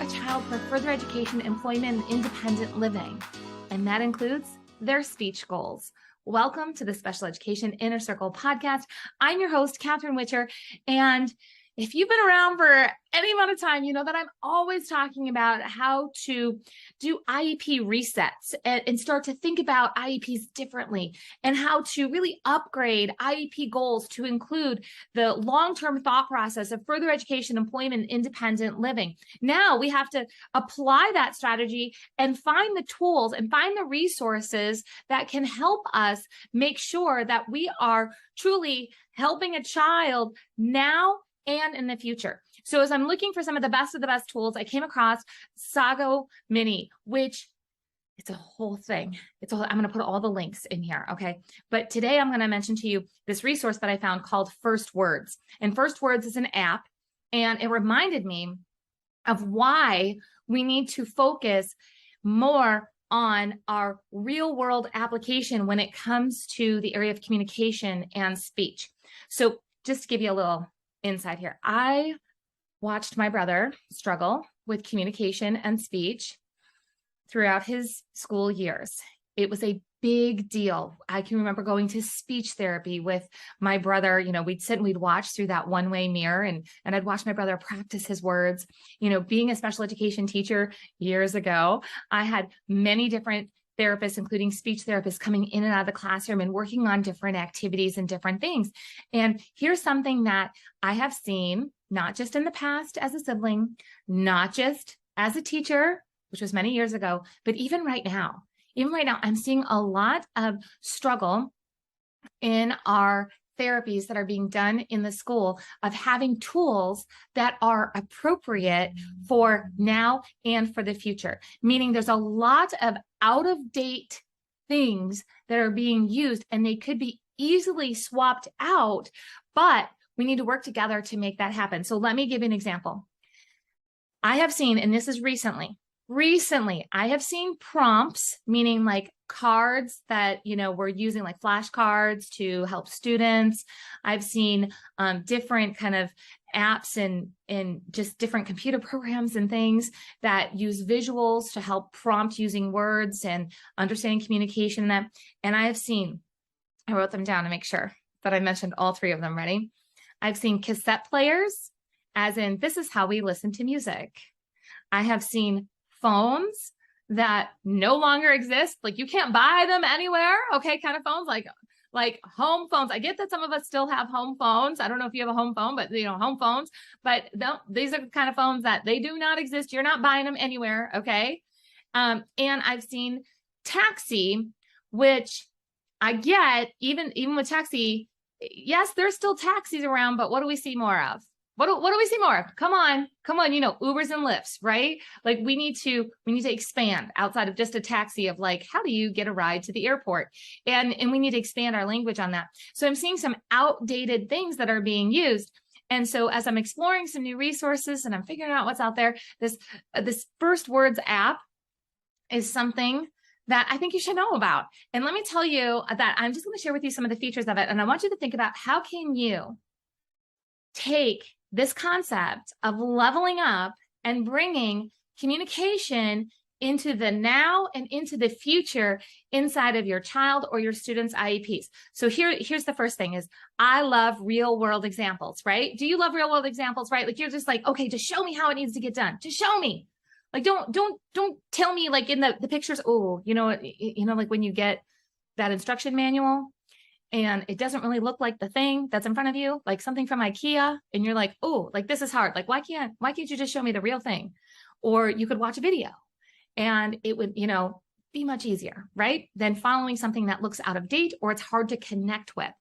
a child for further education, employment, and independent living. And that includes their speech goals. Welcome to the Special Education Inner Circle podcast. I'm your host, Catherine Witcher, and if you've been around for any amount of time, you know that I'm always talking about how to do IEP resets and start to think about IEPs differently and how to really upgrade IEP goals to include the long-term thought process of further education, employment, independent living. Now we have to apply that strategy and find the tools and find the resources that can help us make sure that we are truly helping a child now and in the future. So as I'm looking for some of the best tools, I came across Sago Mini, which it's a whole thing. I'm going to put all the links in here. Okay. But today I'm going to mention to you this resource that I found called First Words. And First Words is an app, and it reminded me of why we need to focus more on our real world application when it comes to the area of communication and speech. So just to give you a little insight here, I watched my brother struggle with communication and speech throughout his school years. It was a big deal. I can remember going to speech therapy with my brother. You know, we'd sit and we'd watch through that one-way mirror, and I'd watch my brother practice his words. You know, being a special education teacher years ago, I had many different therapists, including speech therapists, coming in and out of the classroom and working on different activities and different things. And here's something that I have seen, not just in the past as a sibling, not just as a teacher, which was many years ago, but even right now, I'm seeing a lot of struggle in our therapies that are being done in the school of having tools that are appropriate for now and for the future. Meaning there's a lot of out-of-date things that are being used, and they could be easily swapped out, but we need to work together to make that happen. So let me give you an example. I have seen, and this is recently, I have seen prompts, meaning like cards that, you know, we're using like flashcards to help students. I've seen different kind of apps and just different computer programs and things that use visuals to help prompt using words and understanding communication in that. And I wrote them down to make sure that I mentioned all three of them. Ready? I've seen cassette players, as in this is how we listen to music. I have seen phones that no longer exist. Like you can't buy them anywhere. Okay. Kind of phones, like home phones. I get that some of us still have home phones. I don't know if you have a home phone, but home phones, but these are the kind of phones that they do not exist. You're not buying them anywhere. Okay. And I've seen taxi, which I get even with taxi. Yes, there's still taxis around, but what do we see more of? What do we see more of? Come on, Ubers and Lyfts, right? Like we need to expand outside of just a taxi of like, how do you get a ride to the airport? And we need to expand our language on that. So I'm seeing some outdated things that are being used. And so as I'm exploring some new resources and I'm figuring out what's out there, this First Words app is something that I think you should know about. And let me tell you that I'm just going to share with you some of the features of it. And I want you to think about how can you take this concept of leveling up and bringing communication into the now and into the future inside of your child or your students' IEPs. So here's the first thing is I love real world examples, right? Do you love real world examples, right? Like you're just like, okay, just show me how it needs to get done. Just show me. Like, don't tell me like in the pictures, oh, like when you get that instruction manual and it doesn't really look like the thing that's in front of you, like something from IKEA, and you're like, oh, like this is hard. Like, why can't you just show me the real thing? Or you could watch a video and it would, be much easier, right? Than following something that looks out of date or it's hard to connect with.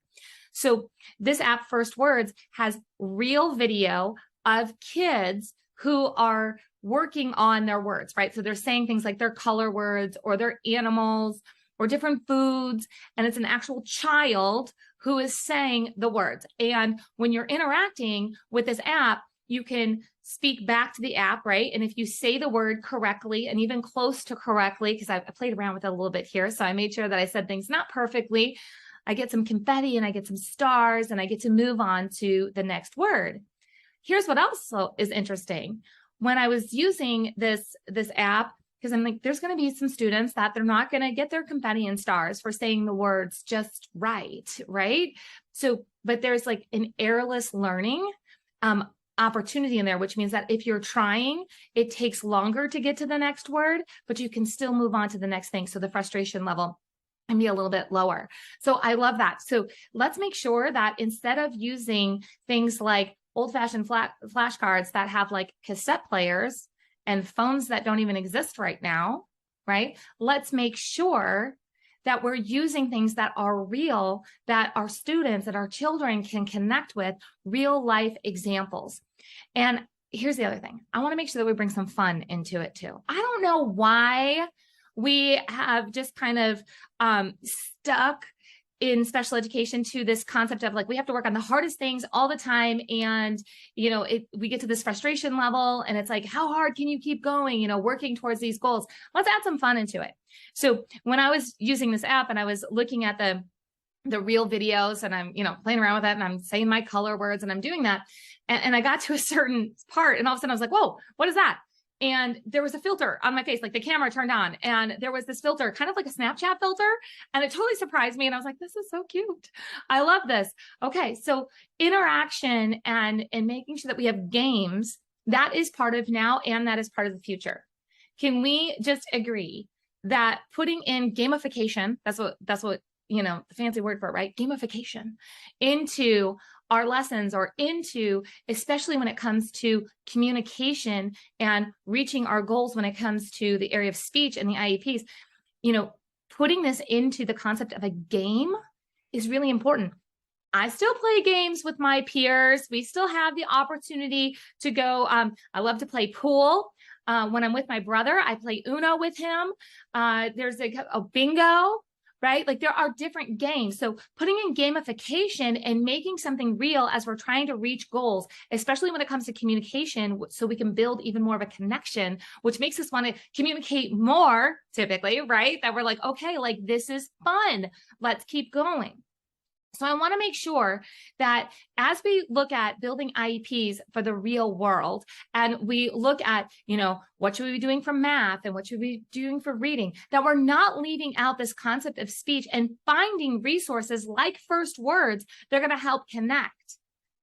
So this app, First Words, has real video of kids who are working on their words, right? So they're saying things like their color words or their animals or different foods, and it's an actual child who is saying the words. And when you're interacting with this app, you can speak back to the app, right? And if you say the word correctly and even close to correctly, because I played around with it a little bit here, so I made sure that I said things not perfectly, I get some confetti and I get some stars and I get to move on to the next word. Here's what also is interesting. when I was using this app, because I'm like, there's going to be some students that they're not going to get their confetti and stars for saying the words just right, right? So, but there's like an errorless learning opportunity in there, which means that if you're trying, it takes longer to get to the next word, but you can still move on to the next thing. So the frustration level can be a little bit lower. So I love that. So let's make sure that instead of using things like old-fashioned flashcards that have like cassette players and phones that don't even exist right now, right? Let's make sure that we're using things that are real, that our students, that our children can connect with, real life examples. And here's the other thing. I want to make sure that we bring some fun into it too. I don't know why we have just kind of stuck in special education to this concept of like, we have to work on the hardest things all the time. And, you know, we get to this frustration level and it's like, how hard can you keep going, you know, working towards these goals? Let's add some fun into it. So when I was using this app and I was looking at the real videos and I'm, you know, playing around with it and I'm saying my color words and I'm doing that. And I got to a certain part and all of a sudden I was like, whoa, what is that? And there was a filter on my face, like the camera turned on and there was this filter, kind of like a Snapchat filter. And it totally surprised me. And I was like, this is so cute. I love this. Okay. So interaction and making sure that we have games, that is part of now and that is part of the future. Can we just agree that putting in gamification, that's what, you know, the fancy word for it, right? Gamification into our lessons or into, especially when it comes to communication and reaching our goals when it comes to the area of speech and the IEPs, you know, putting this into the concept of a game is really important. I still play games with my peers. We still have the opportunity to go. I love to play pool. When I'm with my brother, I play Uno with him. There's a bingo. Right? Like there are different games. So putting in gamification and making something real as we're trying to reach goals, especially when it comes to communication, so we can build even more of a connection, which makes us want to communicate more typically, right? That we're like, okay, like this is fun. Let's keep going. So I want to make sure that as we look at building IEPs for the real world, and we look at, you know, what should we be doing for math and what should we be doing for reading, that we're not leaving out this concept of speech and finding resources like First Words, they're going to help connect.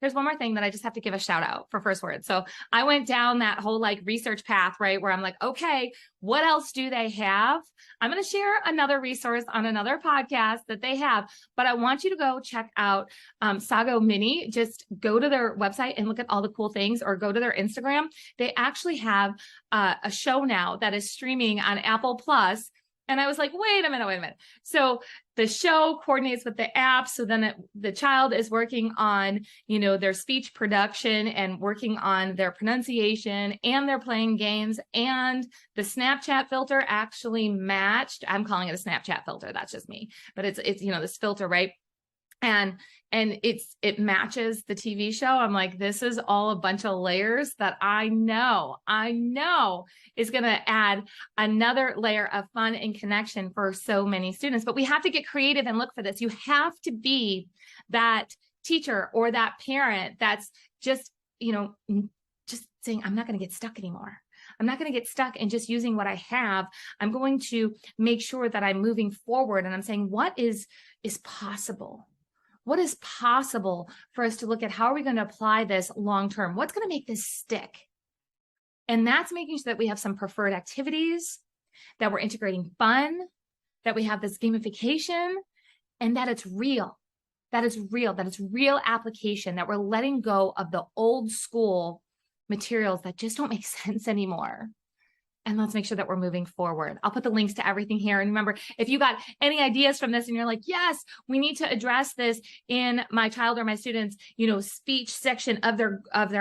There's one more thing that I just have to give a shout out for First Words. So I went down that whole like research path, right? Where I'm like, okay, what else do they have? I'm going to share another resource on another podcast that they have, but I want you to go check out Sago Mini. Just go to their website and look at all the cool things or go to their Instagram. They actually have a show now that is streaming on Apple Plus. And I was like, wait a minute. So the show coordinates with the app. So then the child is working on, you know, their speech production and working on their pronunciation, and they're playing games, and the Snapchat filter actually matched. I'm calling it a Snapchat filter. That's just me, but it's, you know, this filter, right? And it matches the TV show. I'm like, this is all a bunch of layers that I know is going to add another layer of fun and connection for so many students. But we have to get creative and look for this. You have to be that teacher or that parent that's just, you know, just saying, I'm not going to get stuck anymore. I'm not going to get stuck in just using what I have. I'm going to make sure that I'm moving forward and I'm saying, what is possible? What is possible for us to look at? How are we going to apply this long-term? What's going to make this stick? And that's making sure that we have some preferred activities, that we're integrating fun, that we have this gamification, and that it's real. That it's real application, that we're letting go of the old school materials that just don't make sense anymore. And let's make sure that we're moving forward. I'll put the links to everything here. And remember, if you got any ideas from this and you're like, yes, we need to address this in my child or my students, you know, speech section of their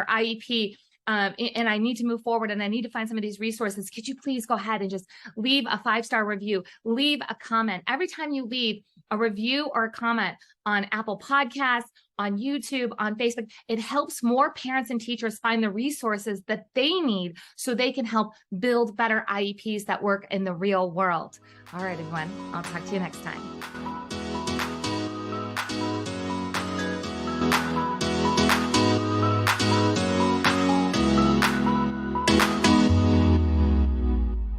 IEP, and I need to move forward and I need to find some of these resources, could you please go ahead and just leave a 5-star review, leave a comment. Every time you leave a review or a comment on Apple Podcasts, on YouTube, on Facebook, it helps more parents and teachers find the resources that they need so they can help build better IEPs that work in the real world. All right, everyone, I'll talk to you next time.